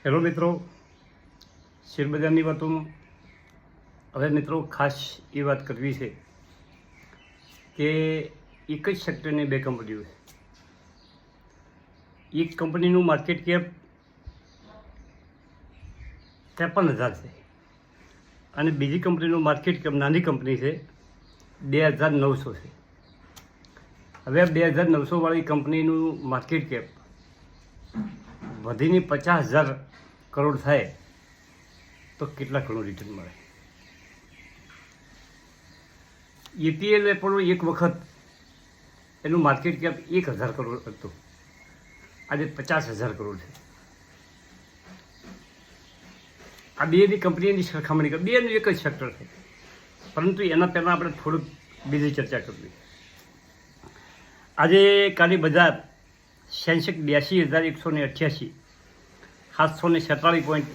Hello મિત્રો, શેરબજારની વાતોમાં હવે મિત્રો ખાસ એ વાત કરવી છે કે એક જ સેક્ટરની બે કંપનીઓ છે. એક કંપનીનું માર્કેટ કેપ 53,000 છે અને બીજી કંપનીનું માર્કેટ કેપ, નાની કંપની છે, 2,900 છે. હવે આ 2,900 વાળી કંપનીનું માર્કેટ કેપ વધીને 50,000 કરોડ થાય તો કેટલા કરોડ રિટર્ન મળે? EPL પણ એક વખત એનું માર્કેટ કેપ 1,000 કરોડ હતું, આજે 50,000 કરોડ છે. આ બેની કંપનીની સરખામણી કરી, બેનું એક જ સેક્ટર છે, પરંતુ એના પહેલાં આપણે થોડુંક બીજી ચર્ચા કરવી. આજે કાલે બજાર સેન્સેક્સ 82,188, 747 પોઈન્ટ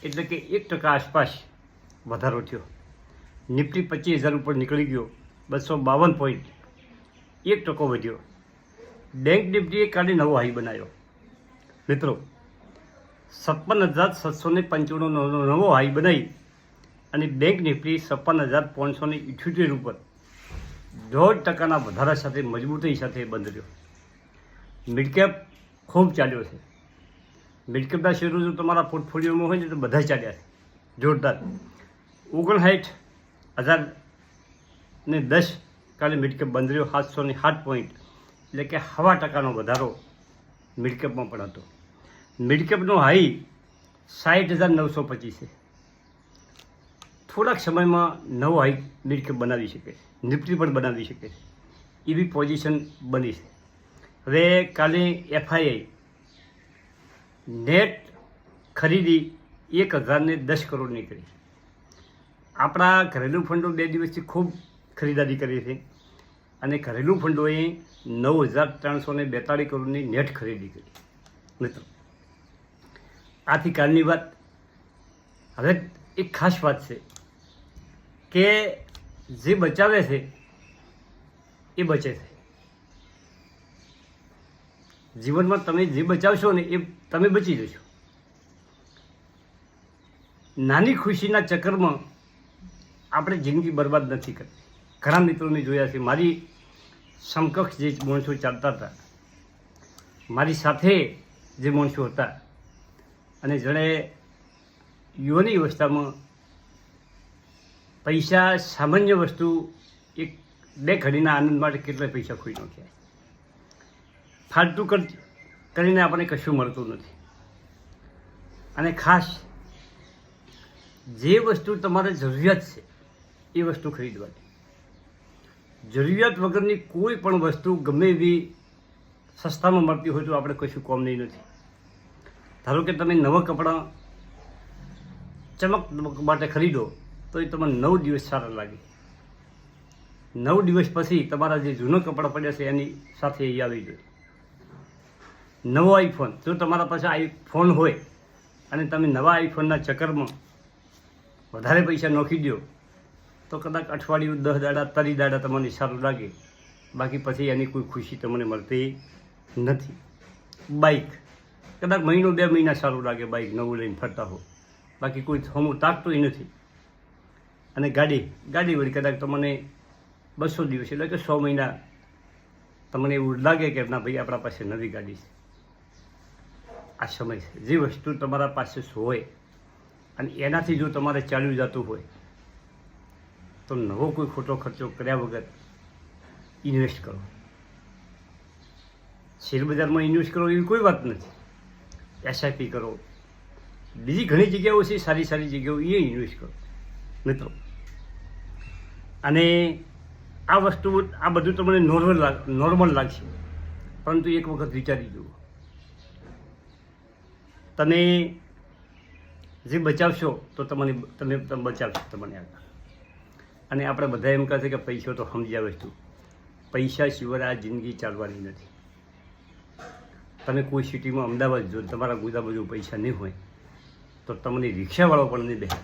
એટલે કે 1% આસપાસ વધારો થયો. નિફ્ટી 25,000 ઉપર નીકળી ગયો, 252 પોઈન્ટ, 1% વધ્યો. બેંક નિફ્ટીએ કાલે નવો હાઈ બનાવ્યો મિત્રો, 56,795 નવો હાઈ બનાવી અને બેંક નિફ્ટી 56,578 ઉપર 1.5% વધારા સાથે મજબૂતી સાથે બંધ રહ્યો. મિડકેપ ખૂબ ચાલ્યો છે. મિડકેપના શેરો જો તમારા પોર્ટફોલિયોમાં હોય ને તો બધા ચાલ્યા છે જોરદાર. 59,010 કાલે મિડકેપ બંધ રહ્યો, 707 પોઈન્ટ એટલે કે 0.5% વધારો મિડકેપમાં પણ હતો. મિડકેપનો હાઈ 60,925 છે. થોડાક સમયમાં નવો હાઈ મિડકેપ બનાવી શકે, નિફ્ટી પણ બનાવી શકે એવી પોઝિશન બની છે. હવે કાલે FII નેટ ખરીદી 1,010 કરોડની કરી. આપણા ઘરેલું ફંડો 2 દિવસથી ખૂબ ખરીદારી કરી છે અને ઘરેલું ફંડોએ 9,342 કરોડની નેટ ખરીદી કરી મિત્રો. આથી કાલની વાત. હવે એક ખાસ વાત છે કે જે બચાવે છે એ બચે છે. જીવનમાં તમે જે બચાવશો ને એ તમે બચી જશો. નાની ખુશીના ચક્કરમાં આપણે જિંદગી બરબાદ નથી કરતી. ઘણા મિત્રોને જોયા છે, મારી સમકક્ષ જે માણસો ચાલતા હતા, મારી સાથે જે માણસો હતા, અને જેણે યુવાની અવસ્થામાં પૈસા સામાન્ય વસ્તુ 1-2 ઘડીના આનંદ માટે કેટલા પૈસા ખોઈ નાખ્યા. ફાલતુ કરીને આપણને કશું મળતું નથી. અને ખાસ જે વસ્તુ તમારે જરૂરિયાત છે એ વસ્તુ ખરીદવાની. જરૂરિયાત વગરની કોઈ પણ વસ્તુ ગમે એવી સસ્તામાં મળતી હોય તો આપણે કશું કોમની નથી. ધારો કે તમે નવા કપડાં ચમક માટે ખરીદો તો એ તમને 9 દિવસ સારા લાગે. 9 દિવસ પછી તમારા જે જૂના કપડાં પડ્યા છે એની સાથે એ આવી જોઈએ. નવો આઈફોન, જો તમારા પાસે આઈફોન હોય અને તમે નવા આઈફોનના ચક્કરમાં વધારે પૈસા નાખી દો તો કદાચ અઠવાડિયું, 10 દાડા, 30 દાડા તમને સારું લાગે, બાકી પછી એની કોઈ ખુશી તમને મળતી નથી. બાઇક કદાચ મહિનો 2 મહિના સારું લાગે, બાઇક નવું લઈને ફરતા હો, બાકી કોઈ થોમું તાકતું નથી. અને ગાડી વળી કદાચ તમને 200 દિવસ એટલે કે 100 મહિના તમને એવું લાગે કે ના ભાઈ આપણા પાસે નવી ગાડી છે. આ સમય છે. જે વસ્તુ તમારા પાસે હોય અને એનાથી જો તમારે ચાલ્યું જતું હોય તો નવો કોઈ ખોટો ખર્ચો કર્યા વગર ઇન્વેસ્ટ કરો. શેરબજારમાં ઇન્વેસ્ટ કરો એવી કોઈ વાત નથી. SIP કરો, બીજી ઘણી જગ્યાઓ છે, સારી જગ્યાઓ, એ ઇન્વેસ્ટ કરો મિત્રો. અને આ બધું તમને નોર્મલ લાગશે, પરંતુ એક વખત વિચારી જુઓ. તમે જે બચાવશો તો તમે બચાવશો તમને આગળ. અને આપણે બધા એમ કહે છે કે પૈસો તો સમજ્યા વસ્તુ, પૈસા સિવાય આ જિંદગી ચાલવાની નથી. તમે કોઈ સિટીમાં, અમદાવાદ જો તમારા ગુદા બાજુ પૈસા નહીં હોય તો તમને રિક્ષાવાળો પણ નહીં બેસે.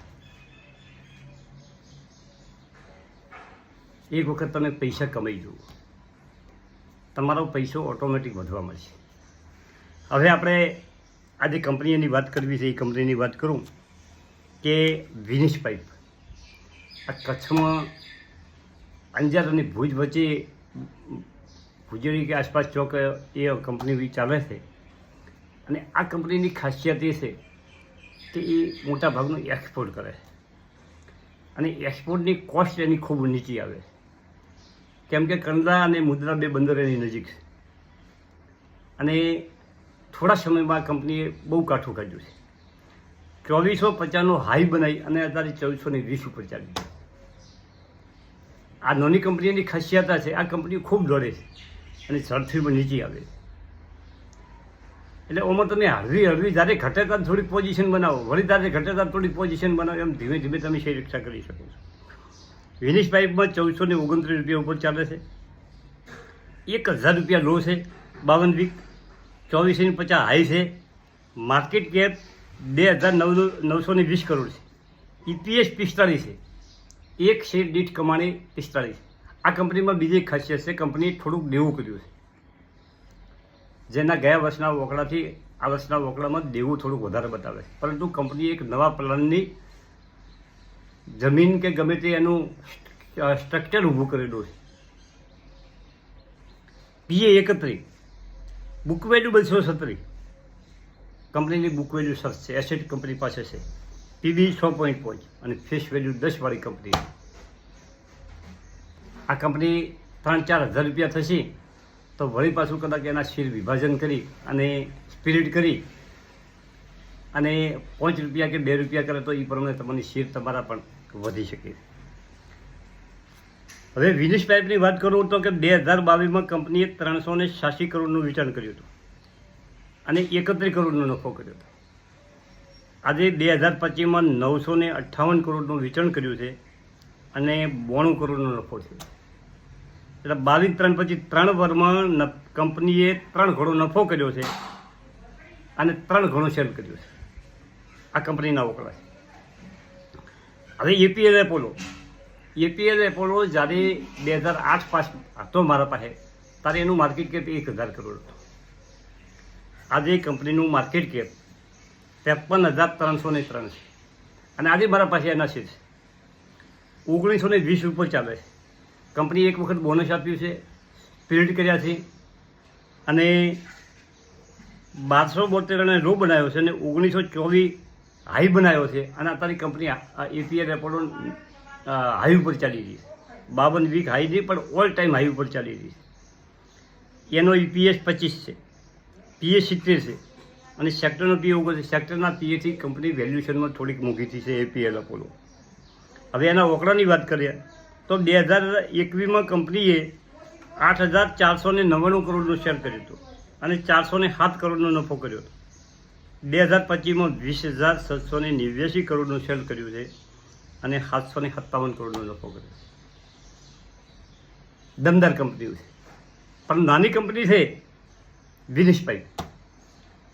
એક વખત તમે પૈસા કમાઈ જુઓ, તમારો પૈસો ઓટોમેટિક વધવા મળશે. હવે આપણે આજે કંપનીની વાત કરવી છે એ કંપનીની વાત કરું કે વિનિશ પાઇપ. આ કચ્છમાં અંજાર અને ભુજ વચ્ચે ભુજેડી કે આસપાસ ચોક એ કંપની ચાલે છે. અને આ કંપનીની ખાસિયત એ છે કે એ મોટા ભાગનું એક્સપોર્ટ કરે છે અને એક્સપોર્ટની કોસ્ટ એની ખૂબ નીચી આવે છે, કેમ કે કંડલા અને મુદ્રા બે બંદર એની નજીક છે. અને થોડા સમયમાં કંપનીએ બહુ કાઠું કાઢ્યું છે. 2450નો હાઈ બનાવી અને અત્યારે 1420 ઉપર ચાલી ગયું. આ નાની કંપનીની ખાસિયત છે, આ કંપની ખૂબ દોડે છે અને ઝડપથી પણ નીચે આવે છે. એટલે ઓમાં તમે હળવી જ્યારે ઘટે ત્યારે થોડી પોઝિશન બનાવો, વળી ત્યારે ઘટે ત્યારે થોડી પોઝિશન બનાવો, એમ ધીમે ધીમે તમે શેર રક્ષા કરી શકો છો. વિનિશ પાઇપમાં 1429 રૂપિયા ઉપર ચાલે છે. 1000 રૂપિયા લો છે 52 વીક, 2450 હાઈ છે. માર્કેટ કેપ 2920 કરોડ છે. EPS 45 છે. એક શેર દીઠ કમાણી 45. આ કંપનીમાં બીજી ખાસિયત છે, કંપનીએ થોડુંક દેવું કર્યું છે, જેના ગયા વર્ષના વોકડાથી આ વર્ષના વોકડામાં દેવું થોડુંક વધારે બતાવે છે. પરંતુ કંપનીએ એક નવા પ્લાનની જમીન કે ગમે તે એનું સ્ટ્રક્ચર ઊભું કરેલું છે. PA 31, book value 217. કંપનીની બુક વેલ્યુ સરસ છે, એસેટ કંપની પાસે છે. PB 6.5 અને ફેસ વેલ્યુ 10 વાળી કંપની. આ કંપની 3-4 હજાર રૂપિયા થશે તો વળી પાછું કદાચ એના શેર વિભાજન કરી અને સ્પિરિટ કરી અને 5 રૂપિયા કે 2 રૂપિયા કરે તો એ પ્રમાણે તમારી શેર તમારા પણ વધી શકે. હવે વિનિશ પાઇપની વાત કરું તો કે 2022માં કંપનીએ 386 કરોડનું વેચાણ કર્યું હતું અને 31 કરોડનો નફો કર્યો હતો. આજે 2025માં 958 કરોડનું વેચાણ કર્યું છે અને 92 કરોડનો નફો છે. એટલે 22-3 પછી 3 વર્ષમાં કંપનીએ 3 ગણો નફો કર્યો છે અને 3 ગણો સેલ કર્યો છે. આ કંપનીના વકલા છે. હવે APL એપોલો જ્યારે 2008 પાસ હતો મારા પાસે, ત્યારે એનું માર્કેટ કેપ 1000 કરોડ હતું. આજે કંપનીનું માર્કેટ કેપ 53,303 છે અને આજે મારા પાસે એના શેર છે 1920 ઉપર ચાલે છે. કંપની એક વખત બોનસ આપ્યું છે, સ્પિરિટ કર્યા છે અને 1272 અને લો બનાવ્યો છે અને 1924 હાઈ બનાવ્યો છે. અને અત્યારે કંપની APL એપોલો હાઈ ઉપર ચાલી રહી છે. 52 વીક હાઈ નહીં પણ ઓલ ટાઈમ હાઈ ઉપર ચાલી રહી છે. એનો EPS 25 છે, PA 70 છે અને સેક્ટરનો PA 29. સેક્ટરના PAથી કંપની વેલ્યુએશનમાં થોડીક મોંઘી છે APL એપોલો. હવે એના વકડાની વાત કરીએ તો 2021માં કંપનીએ 8,499 કરોડનું શેર કર્યું હતું અને 407 કરોડનો નફો કર્યો હતો. 2025માં 20,789 કરોડનું સેલ કર્યું છે અને 757 કરોડનો નફો કર્યો છે. દમદાર કંપનીઓ છે, પણ નાની કંપની છે વિનિશ પાઇપ.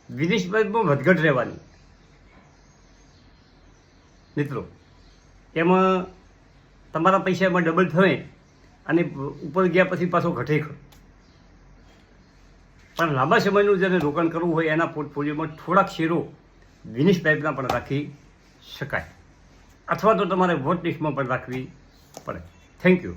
વિનિશ પાઇપમાં વધઘટ રહેવાની મિત્રો, એમાં તમારા પૈસા એમાં ડબલ થાય અને ઉપર ગયા પછી પાછો ઘટે ખરો. પણ લાંબા સમયનું જેને રોકાણ કરવું હોય એના પોર્ટફોલિયોમાં થોડાક શેરો વિનિશ પાઇપના પણ રાખી શકાય, અથવા તો તમારે વોટ લિસ્ટમાં પણ રાખવી પડે. Thank you.